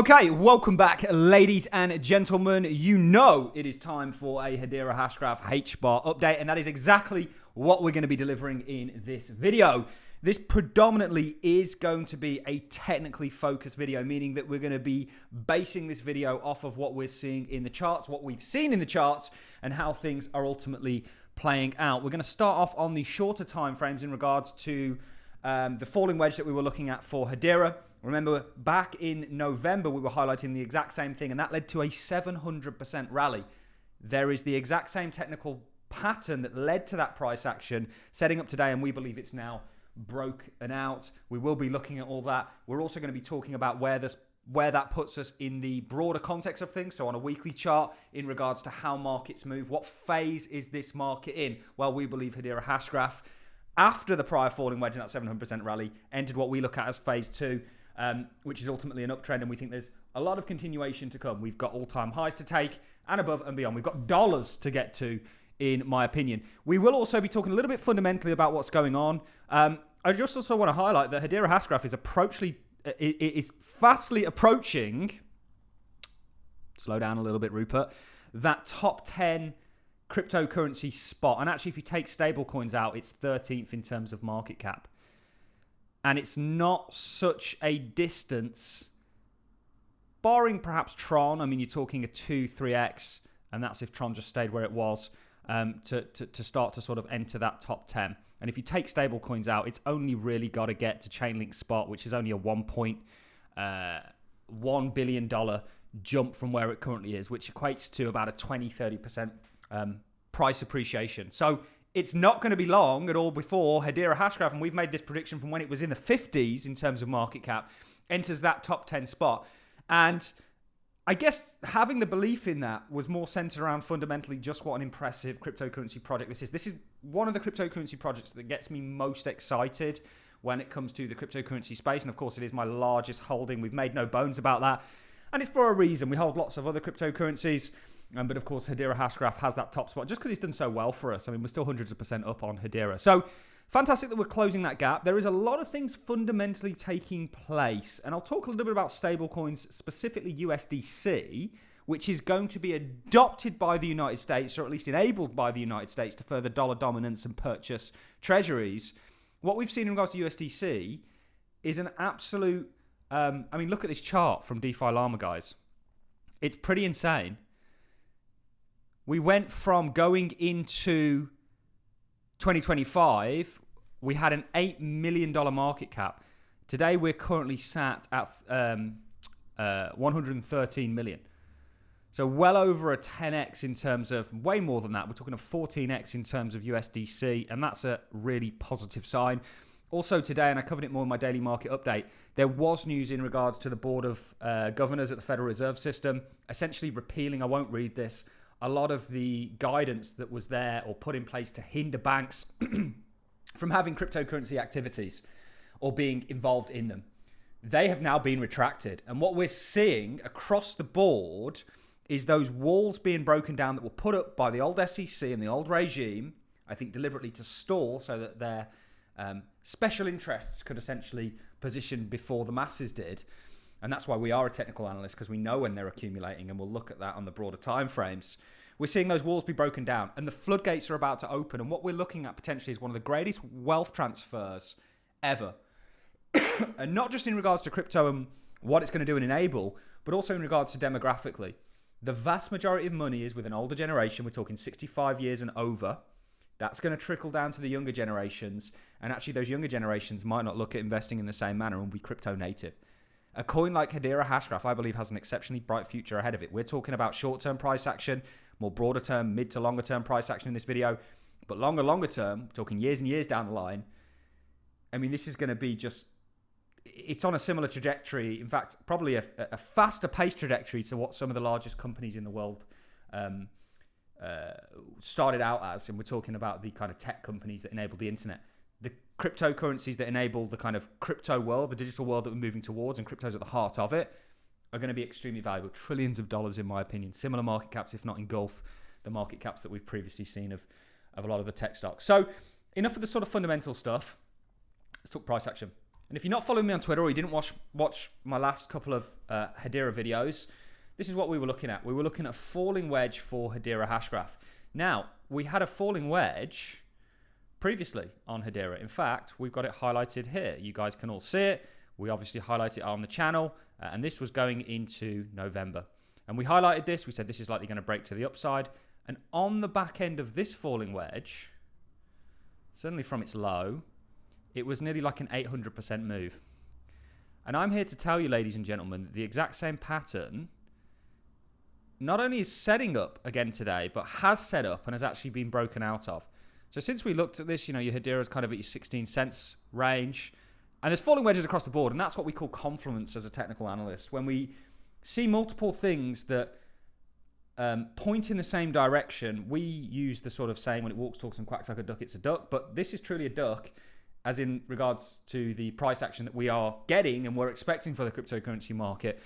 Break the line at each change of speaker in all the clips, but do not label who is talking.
Okay, welcome back, ladies and gentlemen. You know it is time for a Hedera Hashgraph HBAR update, and that is exactly what we're going to be delivering in this video. This predominantly is going to be a technically focused video, meaning that we're going to be basing this video off of what we're seeing in the charts, what we've seen in the charts, and how things are ultimately playing out. We're going to start off on the shorter time frames in regards to the falling wedge that we were looking at for Hedera. Remember, back in November, we were highlighting the exact same thing, and that led to a 700% rally. There is the exact same technical pattern that led to that price action setting up today, and we believe it's now broken out. We will be looking at all that. We're also going to be talking about where that puts us in the broader context of things. So on a weekly chart in regards to how markets move, what phase is this market in? Well, we believe Hedera Hashgraph, after the prior falling wedge in that 700% rally, entered what we look at as phase two, which is ultimately an uptrend, and we think there's a lot of continuation to come. We've got all-time highs to take and above and beyond. We've got dollars to get to, in my opinion. We will also be talking a little bit fundamentally about what's going on. I just also want to highlight that Hedera Hashgraph is fastly approaching, slow down a little bit, Rupert, that top 10 cryptocurrency spot. And actually, if you take stablecoins out, it's 13th in terms of market cap. And it's not such a distance, barring perhaps Tron. I mean, you're talking a 2-3x, and that's if Tron just stayed where it was, to start to sort of enter that top 10. And if you take stablecoins out, it's only really got to get to Chainlink Spot, which is only a $1.1 billion jump from where it currently is, which equates to about a 20-30% price appreciation. So it's not going to be long at all before Hedera Hashgraph, and we've made this prediction from when it was in the 50s in terms of market cap, enters that top 10 spot. And I guess having the belief in that was more centered around fundamentally just what an impressive cryptocurrency project this is. This is one of the cryptocurrency projects that gets me most excited when it comes to the cryptocurrency space. And of course, it is my largest holding. We've made no bones about that. And it's for a reason. We hold lots of other cryptocurrencies. But of course, Hedera Hashgraph has that top spot just because it's done so well for us. I mean, we're still hundreds of % up on Hedera. So fantastic that we're closing that gap. There is a lot of things fundamentally taking place. And I'll talk a little bit about stablecoins, specifically USDC, which is going to be adopted by the United States, or at least enabled by the United States to further dollar dominance and purchase treasuries. What we've seen in regards to USDC is an absolute... I mean, look at this chart from DeFi Llama, guys. It's pretty insane. We went from going into 2025, we had an $8 million market cap. Today, we're currently sat at 113 million. So well over a 10x in terms of, way more than that. We're talking a 14x in terms of USDC, and that's a really positive sign. Also today, and I covered it more in my daily market update, there was news in regards to the Board of Governors at the Federal Reserve System, essentially repealing, I won't read this, a lot of the guidance that was there or put in place to hinder banks from having cryptocurrency activities or being involved in them. They have now been retracted. And what we're seeing across the board is those walls being broken down that were put up by the old SEC and the old regime, I think deliberately to stall so that their special interests could essentially position before the masses did. And that's why we are a technical analyst, because we know when they're accumulating, and we'll look at that on the broader time frames. We're seeing those walls be broken down, and the floodgates are about to open. And what we're looking at potentially is one of the greatest wealth transfers ever. And not just in regards to crypto and what it's going to do and enable, but also in regards to demographically. The vast majority of money is with an older generation. We're talking 65 years and over. That's going to trickle down to the younger generations. And actually, those younger generations might not look at investing in the same manner and be crypto native. A coin like Hedera Hashgraph, I believe, has an exceptionally bright future ahead of it. We're talking about short-term price action, more broader term, mid to longer term price action in this video. But longer term, talking years and years down the line, I mean, this is going to be just, it's on a similar trajectory. In fact, probably a faster pace trajectory to what some of the largest companies in the world started out as. And we're talking about the kind of tech companies that enable the internet. The cryptocurrencies that enable the kind of crypto world, the digital world that we're moving towards, and crypto's at the heart of it, are going to be extremely valuable. Trillions of dollars, in my opinion. Similar market caps, if not engulf the market caps that we've previously seen of a lot of the tech stocks. So enough of the sort of fundamental stuff. Let's talk price action. And if you're not following me on Twitter or you didn't watch my last couple of Hedera videos, this is what we were looking at. We were looking at a falling wedge for Hedera Hashgraph. Now, we had a falling wedge previously on Hedera. In fact, we've got it highlighted here. You guys can all see it. We obviously highlighted it on the channel, and this was going into November. And we highlighted this. We said this is likely going to break to the upside. And on the back end of this falling wedge, certainly from its low, it was nearly like an 800% move. And I'm here to tell you, ladies and gentlemen, that the exact same pattern not only is setting up again today, but has set up and has actually been broken out of. So since we looked at this, you know, your Hedera's kind of at your 16 cents range. And there's falling wedges across the board, and that's what we call confluence as a technical analyst. When we see multiple things that point in the same direction, we use the sort of saying, when it walks, talks, and quacks like a duck, it's a duck. But this is truly a duck, as in regards to the price action that we are getting and we're expecting for the cryptocurrency market.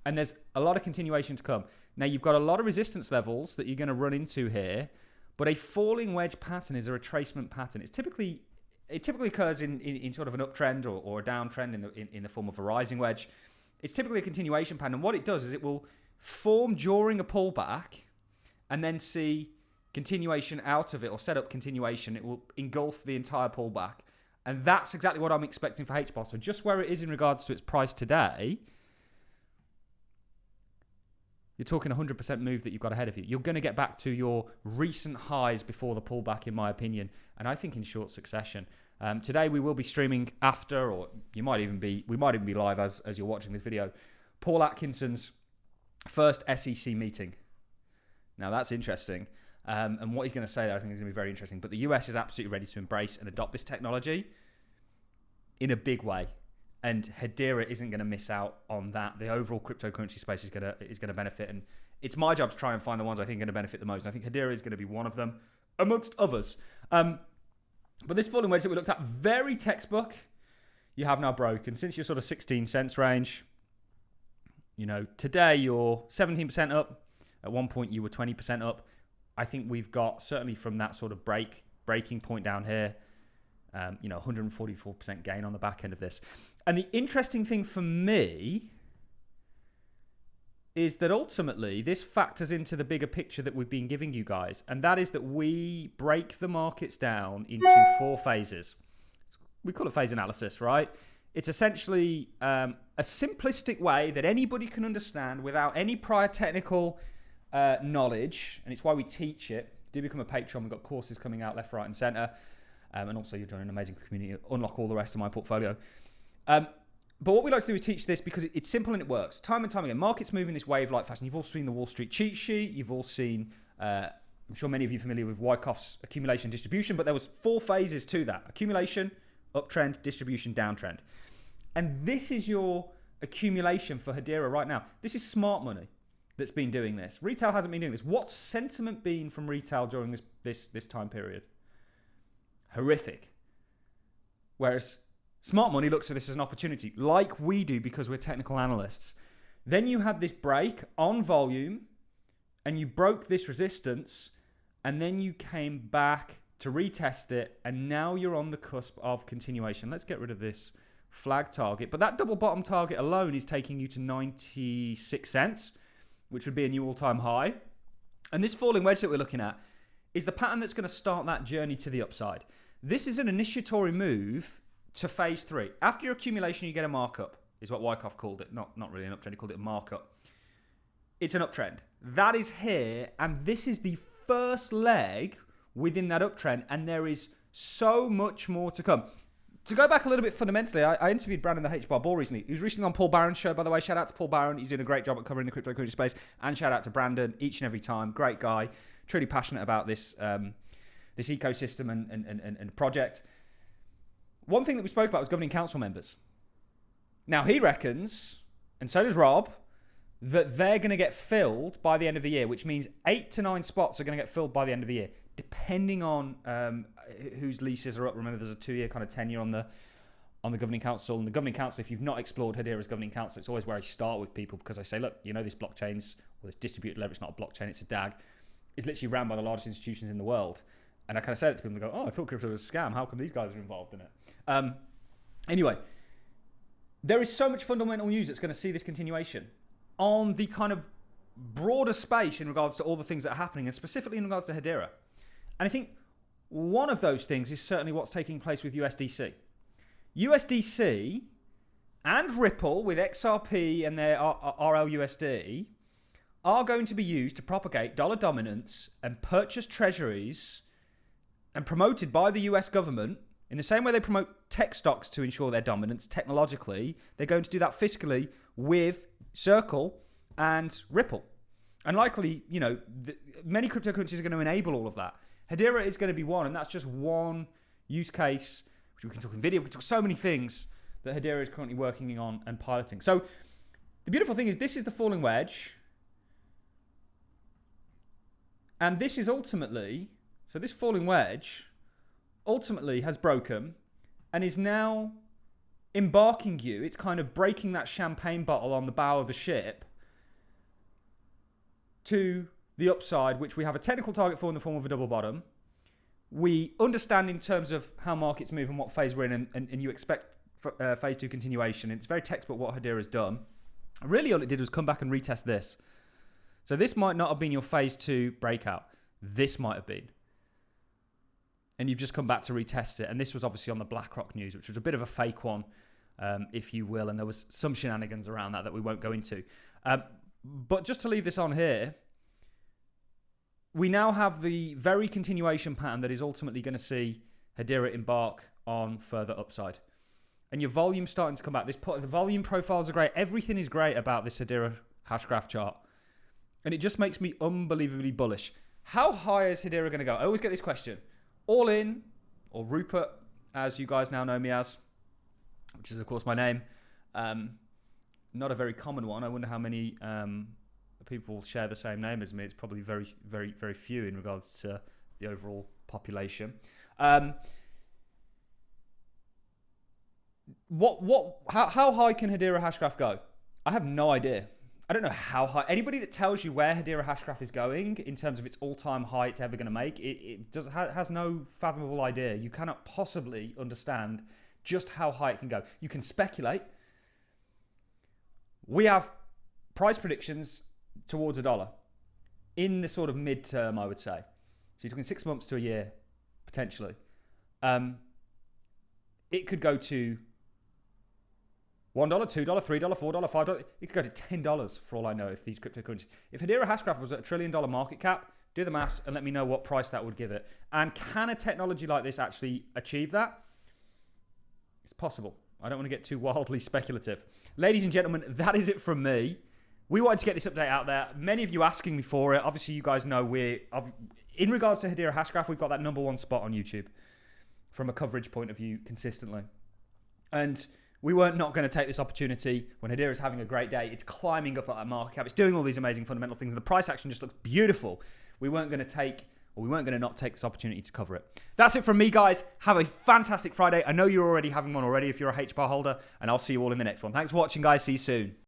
And there's a lot of continuation to come. Now, you've got a lot of resistance levels that you're going to run into here, but a falling wedge pattern is a retracement pattern. It typically occurs in sort of an uptrend or a downtrend in the form of a rising wedge. It's typically a continuation pattern. And what it does is it will form during a pullback and then see continuation out of it, or set up continuation. It will engulf the entire pullback. And that's exactly what I'm expecting for HBAR. So just where it is in regards to its price today, you're talking 100% move that you've got ahead of you. You're going to get back to your recent highs before the pullback, in my opinion, and I think in short succession. Today we will be streaming after, or we might even be live as you're watching this video, Paul Atkinson's first SEC meeting. Now that's interesting, and what he's going to say there I think is going to be very interesting. But the US is absolutely ready to embrace and adopt this technology in a big way. And Hedera isn't going to miss out on that. The overall cryptocurrency space is going to benefit, and it's my job to try and find the ones I think are going to benefit the most. And I think Hedera is going to be one of them, amongst others. But this falling wedge that we looked at, very textbook, you have now broken. Since your sort of 16 cents range, you know, today you're 17% up. At one point you were 20% up. I think we've got, certainly from that sort of breaking point down here, 144% gain on the back end of this. And the interesting thing for me is that ultimately this factors into the bigger picture that we've been giving you guys. And that is that we break the markets down into 4 phases. We call it phase analysis, right? It's essentially a simplistic way that anybody can understand without any prior technical knowledge. And it's why we teach it. Do become a patron. We've got courses coming out left, right, and center. And also you're joining an amazing community, unlock all the rest of my portfolio. But what we like to do is teach this because it's simple and it works. Time and time again, markets move in this wave-like fashion. You've all seen the Wall Street cheat sheet. You've all seen, I'm sure many of you are familiar with Wyckoff's accumulation distribution, but there was 4 phases to that. Accumulation, uptrend, distribution, downtrend. And this is your accumulation for Hedera right now. This is smart money that's been doing this. Retail hasn't been doing this. What's sentiment been from retail during this time period? Horrific. Whereas smart money looks at this as an opportunity, like we do because we're technical analysts. Then you had this break on volume, and you broke this resistance, and then you came back to retest it, and now you're on the cusp of continuation. Let's get rid of this flag target. But that double bottom target alone is taking you to 96 cents, which would be a new all-time high. And this falling wedge that we're looking at is the pattern that's going to start that journey to the upside. This is an initiatory move to phase 3. After your accumulation, you get a markup, is what Wyckoff called it. Not really an uptrend, he called it a markup. It's an uptrend. That is here, and this is the first leg within that uptrend, and there is so much more to come. To go back a little bit fundamentally, I interviewed Brandon, the HBAR bull, recently. He was recently on Paul Barron's show, by the way. Shout out to Paul Barron. He's doing a great job at covering the cryptocurrency space. And shout out to Brandon each and every time. Great guy. Truly passionate about this this ecosystem and project. One thing that we spoke about was governing council members. Now, he reckons, and so does Rob, that they're going to get filled by the end of the year, which means 8 to 9 spots are going to get filled by the end of the year, depending on whose leases are up. Remember, there's a 2-year kind of tenure on the governing council. And the governing council, if you've not explored Hedera's governing council, it's always where I start with people, because I say, look, you know, this blockchain's, or this distributed ledger, it's not a blockchain, it's a DAG, is literally ran by the largest institutions in the world. And I kind of say it to people and go, oh, I thought crypto was a scam. How come these guys are involved in it? Anyway, there is so much fundamental news that's going to see this continuation on the kind of broader space in regards to all the things that are happening, and specifically in regards to Hedera. And I think one of those things is certainly what's taking place with USDC. USDC and Ripple with XRP and their RLUSD are going to be used to propagate dollar dominance and purchase treasuries and promoted by the US government in the same way they promote tech stocks to ensure their dominance technologically. They're going to do that fiscally with Circle and Ripple. And likely, you know, many cryptocurrencies are going to enable all of that. Hedera is going to be one, and that's just one use case, which we can talk in video, we can talk so many things that Hedera is currently working on and piloting. So the beautiful thing is this is the falling wedge. And this is ultimately, so this falling wedge ultimately has broken and is now embarking you. It's kind of breaking that champagne bottle on the bow of the ship to the upside, which we have a technical target for in the form of a double bottom. We understand in terms of how markets move and what phase we're in, and you expect phase 2 continuation. It's very textbook what Hedera has done. Really all it did was come back and retest this. So this might not have been your phase 2 breakout. This might have been. And you've just come back to retest it. And this was obviously on the BlackRock news, which was a bit of a fake one, if you will. And there was some shenanigans around that we won't go into. But just to leave this on here, we now have the very continuation pattern that is ultimately going to see Hedera embark on further upside. And your volume's starting to come back. The volume profiles are great. Everything is great about this Hedera Hashgraph chart. And it just makes me unbelievably bullish. How high is Hedera going to go? I always get this question. ALLIN, or Rupert, as you guys now know me as, which is, of course, my name. Not a very common one. I wonder how many people share the same name as me. It's probably very, very, very few in regards to the overall population. How high can Hedera Hashgraph go? I have no idea. I don't know how high. Anybody that tells you where Hedera Hashgraph is going in terms of its all-time high it's ever going to make, it has no fathomable idea. You cannot possibly understand just how high it can go. You can speculate. We have price predictions towards $1 in the sort of mid-term, I would say. So you're talking 6 months to a year, potentially. It could go to $1, $2, $3, $4, $5. It could go to $10 for all I know if these cryptocurrencies. If Hedera Hashgraph was at $1 trillion market cap, do the maths and let me know what price that would give it. And can a technology like this actually achieve that? It's possible. I don't want to get too wildly speculative. Ladies and gentlemen, that is it from me. We wanted to get this update out there. Many of you asking me for it. Obviously, you guys know in regards to Hedera Hashgraph, we've got that #1 spot on YouTube from a coverage point of view consistently. And we weren't not going to take this opportunity when Hedera is having a great day. It's climbing up at that market cap. It's doing all these amazing fundamental things. And the price action just looks beautiful. We weren't going to not take this opportunity to cover it. That's it from me, guys. Have a fantastic Friday. I know you're already having one already if you're a HBAR holder. And I'll see you all in the next one. Thanks for watching, guys. See you soon.